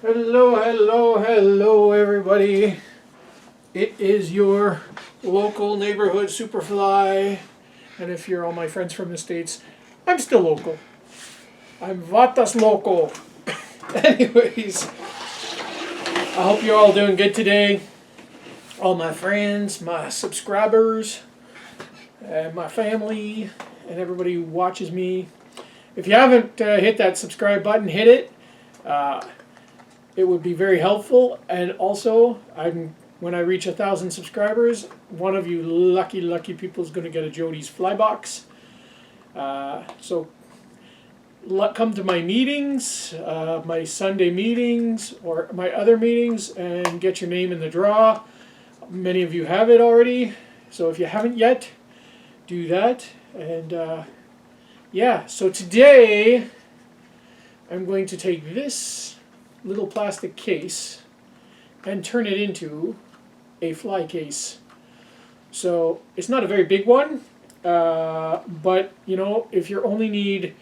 Hello, hello, hello, everybody. It is your local neighborhood Superfly. And if you're all my friends from the States, I'm still local. I'm Vatas Loco. Anyways, I hope you're all doing good today. All my friends, my subscribers, and my family, and everybody who watches me. If you haven't hit that subscribe button, hit it. It would be very helpful. And also, when I reach 1,000 subscribers, one of you lucky people is going to get a JODY's fly box. So come to my meetings, my Sunday meetings, or my other meetings, and get your name in the draw. Many of you have it already, so if you haven't yet, do that. And yeah, so today I'm going to take this little plastic case and turn it into a fly case. So it's not a very big one, but you know, if you only need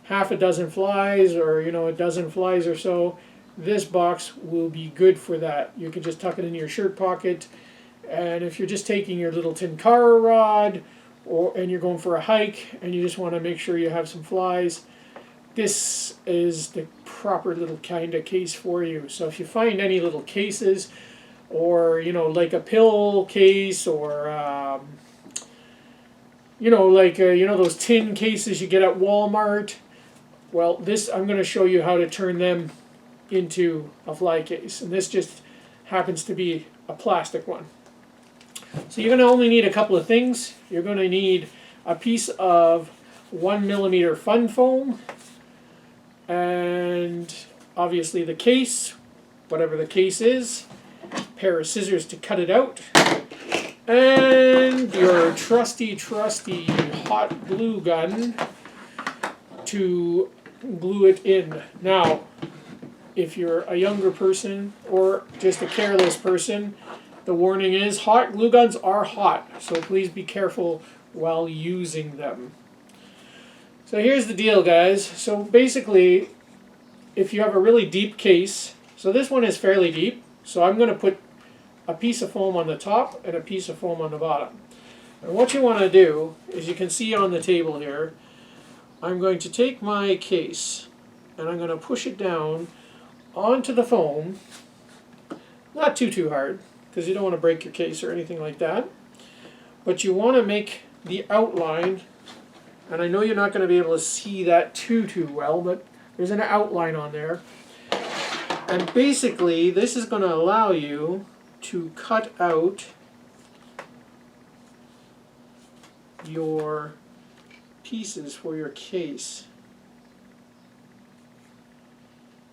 half a dozen flies, or you know, a dozen flies or so, this box will be good for that. You can just tuck it in your shirt pocket, and if you're just taking your little Tenkara rod, and you're going for a hike and you just want to make sure you have some flies, this is the proper little kind of case for you. So if you find any little cases, or you know, like a pill case, or you know, like you know, those tin cases you get at Walmart, well, this, I'm going to show you how to turn them into a fly case, and this just happens to be a plastic one. So you're going to only need a couple of things. You're going to need a piece of 1mm fun foam, and obviously the case, whatever the case is, a pair of scissors to cut it out, and your trusty hot glue gun to glue it in. Now, if you're a younger person or just a careless person, the warning is hot glue guns are hot, so please be careful while using them. So here's the deal, guys. So basically, if you have a really deep case, so this one is fairly deep, so I'm going to put a piece of foam on the top and a piece of foam on the bottom. And what you want to do is, you can see on the table here, I'm going to take my case and I'm going to push it down onto the foam, not too hard, because you don't want to break your case or anything like that, but you want to make the outline, and I know you're not going to be able to see that too well, but there's an outline on there, and basically this is going to allow you to cut out your pieces for your case.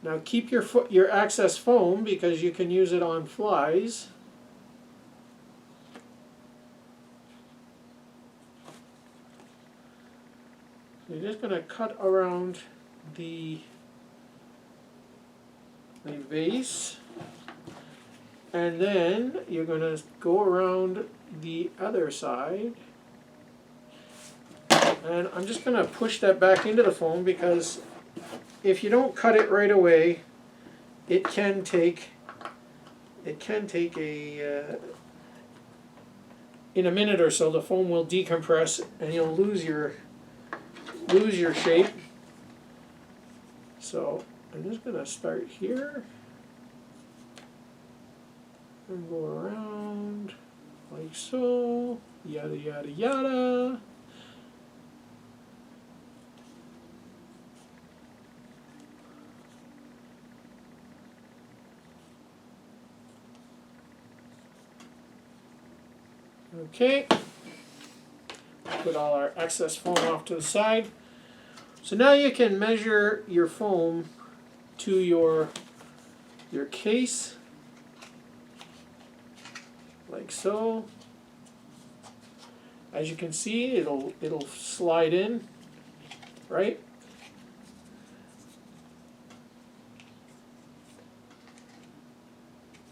Now keep your excess foam, because you can use it on flies. You're just going to cut around the base, and then you're going to go around the other side, and I'm just going to push that back into the foam, because if you don't cut it right away, it can take a in a minute or so, the foam will decompress and you'll lose your shape. So I'm just going to start here and go around like so, yada yada yada. Okay, put all our excess foam off to the side. So now you can measure your foam to your case, like so. As you can see, it'll slide in, right?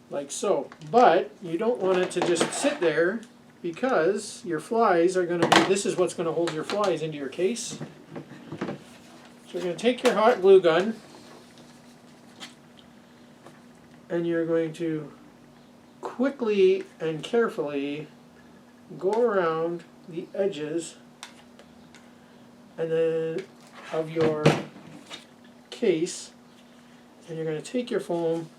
Like so. But you don't want it to just sit there, because your flies are going to be, this is what's going to hold your flies into your case. So you're going to take your hot glue gun, and you're going to quickly and carefully go around the edges and then of your case, and you're going to take your foam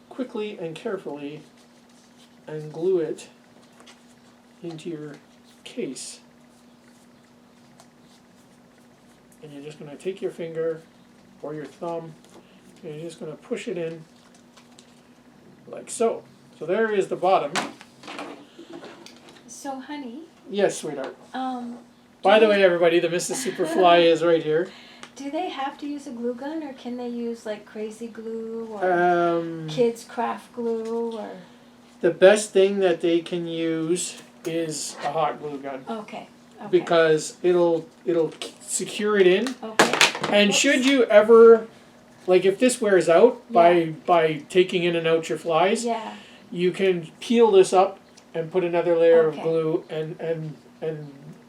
quickly and carefully and glue it into your case. And you're just going to take your finger or your thumb and you're just going to push it in like so. So there is the bottom. So, honey. Yes, sweetheart. By the way, everybody, the Mrs. Superfly is right here. Do they have to use a glue gun, or can they use like crazy glue or kids craft glue or? The best thing that they can use is a hot glue gun. Okay. Because it'll secure it in. Okay. And should you ever, like if this wears out by taking in and out your flies, you can peel this up and put another layer of glue and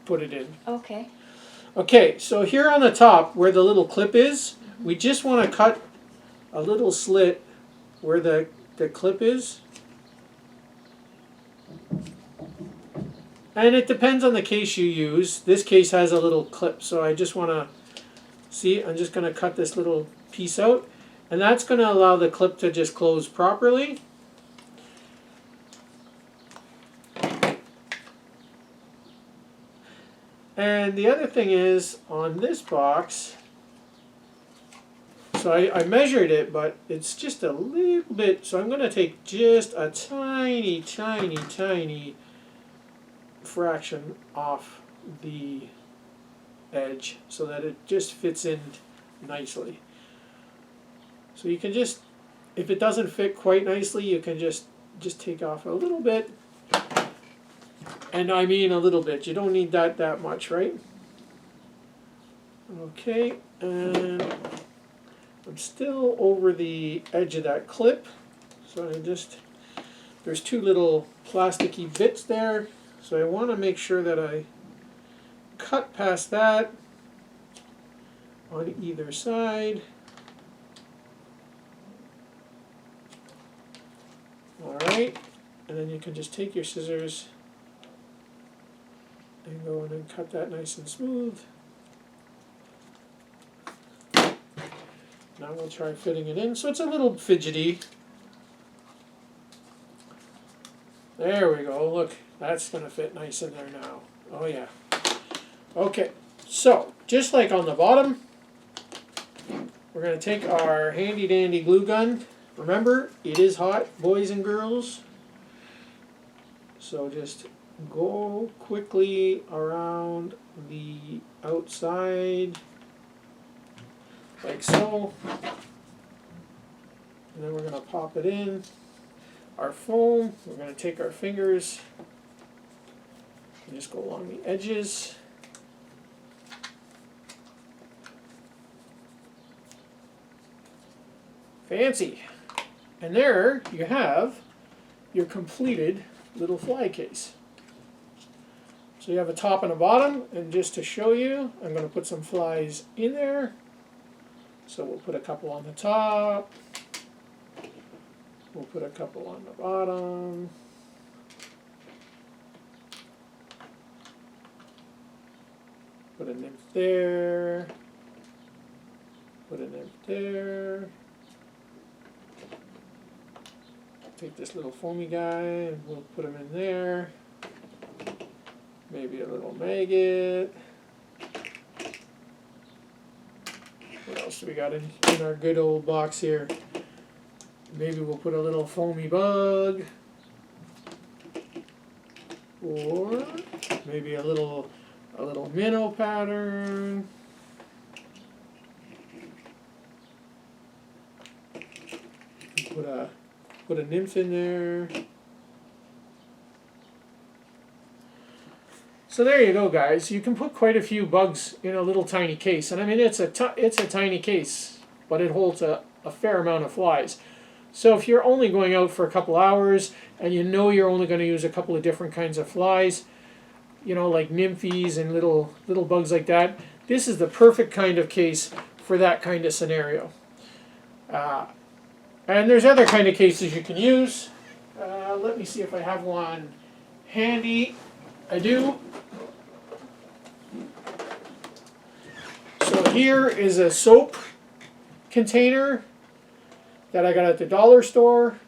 put it in. Okay. Okay, so here on the top where the little clip is, we just want to cut a little slit where the clip is. And it depends on the case you use. This case has a little clip, so I just want to see, I'm just going to cut this little piece out, and that's going to allow the clip to just close properly. And the other thing is, on this box, so I measured it, but it's just a little bit, so I'm going to take just a tiny, tiny, tiny fraction off the edge so that it just fits in nicely. So you can just, if it doesn't fit quite nicely, you can just take off a little bit. And I mean a little bit. You don't need that much, right? Okay, and I'm still over the edge of that clip. So there's two little plasticky bits there. So I want to make sure that I cut past that on either side. Alright, and then you can just take your scissors and go in and cut that nice and smooth. Now we'll try fitting it in. So it's a little fidgety. There we go, look, that's going to fit nice in there now. Oh yeah. Okay, so just like on the bottom, we're going to take our handy dandy glue gun. Remember, it is hot, boys and girls. So just go quickly around the outside, like so. And then we're going to pop it in. Our foam, we're going to take our fingers and just go along the edges. Fancy. And there you have your completed little fly case. So you have a top and a bottom, and just to show you, I'm going to put some flies in there. So we'll put a couple on the top. We'll put a couple on the bottom. Put a nymph there. Put a nymph there. Take this little foamy guy and we'll put him in there. Maybe a little maggot. What else do we got in our good old box here? Maybe we'll put a little foamy bug. Or maybe a little minnow pattern. Put a nymph in there. So there you go, guys. You can put quite a few bugs in a little tiny case, and I mean it's a tiny case, but it holds a fair amount of flies. So if you're only going out for a couple hours and you know you're only going to use a couple of different kinds of flies, you know, like nymphies and little bugs like that, this is the perfect kind of case for that kind of scenario. And there's other kind of cases you can use. Let me see if I have one handy. I do. So here is a soap container that I got at the dollar store.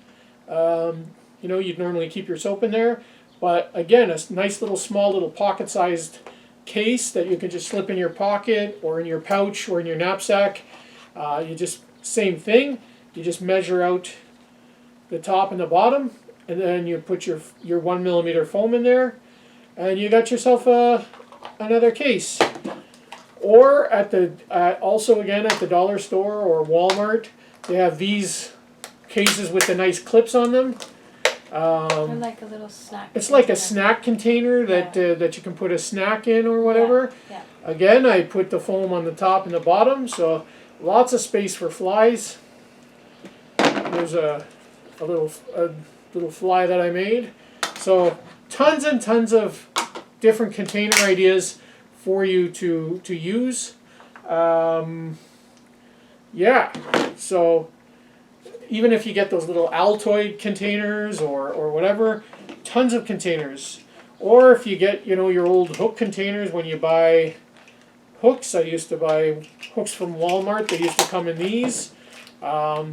You know, you'd normally keep your soap in there. But again, a nice little small little pocket-sized case that you can just slip in your pocket or in your pouch or in your knapsack. You just, same thing. You just measure out the top and the bottom, and then you put your 1 millimeter foam in there, and you got yourself another case. Or also again at the dollar store or Walmart, they have these cases with the nice clips on them. Or like a little snack. It's like a snack container that you can put a snack in or whatever. Yeah. Again, I put the foam on the top and the bottom, so lots of space for flies. There's a little fly that I made. So tons and tons of different container ideas for you to use. Yeah, so even if you get those little Altoid containers or whatever, tons of containers. Or if you get, you know, your old hook containers when you buy hooks. I used to buy hooks from Walmart. They used to come in these.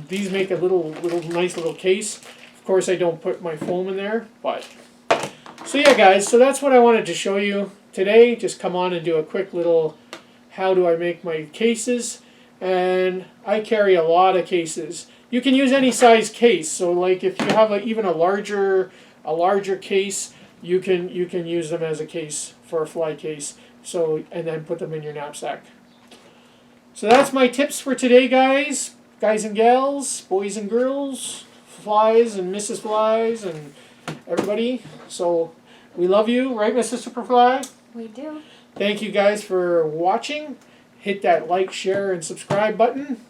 These make a nice little case. Of course, I don't put my foam in there, but so yeah, guys. So that's what I wanted to show you today. Just come on and do a quick little how do I make my cases. And I carry a lot of cases. You can use any size case. So like if you have even a larger case, you can use them as a case for a fly case. So and then put them in your knapsack. So that's my tips for today, guys and gals, boys and girls, flies and Mrs. Flies and everybody. So we love you, right, Mrs. Superfly? We do. Thank you guys for watching. Hit that like, share, and subscribe button.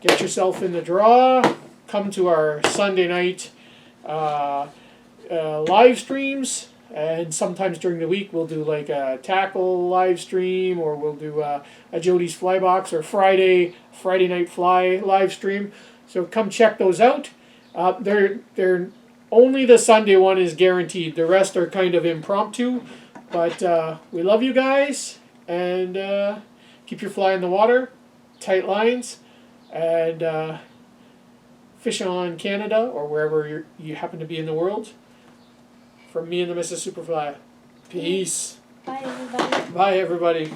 Get yourself in the draw. Come to our Sunday night live streams. And sometimes during the week we'll do like a tackle live stream, or we'll do a Jody's Fly Box, or Friday night fly live stream. So come check those out. They're only the Sunday one is guaranteed. The rest are kind of impromptu. But we love you guys, and keep your fly in the water, tight lines, and fish on Canada or wherever you happen to be in the world. From me and the Mrs. Superfly. Peace. Bye, everybody. Bye, everybody.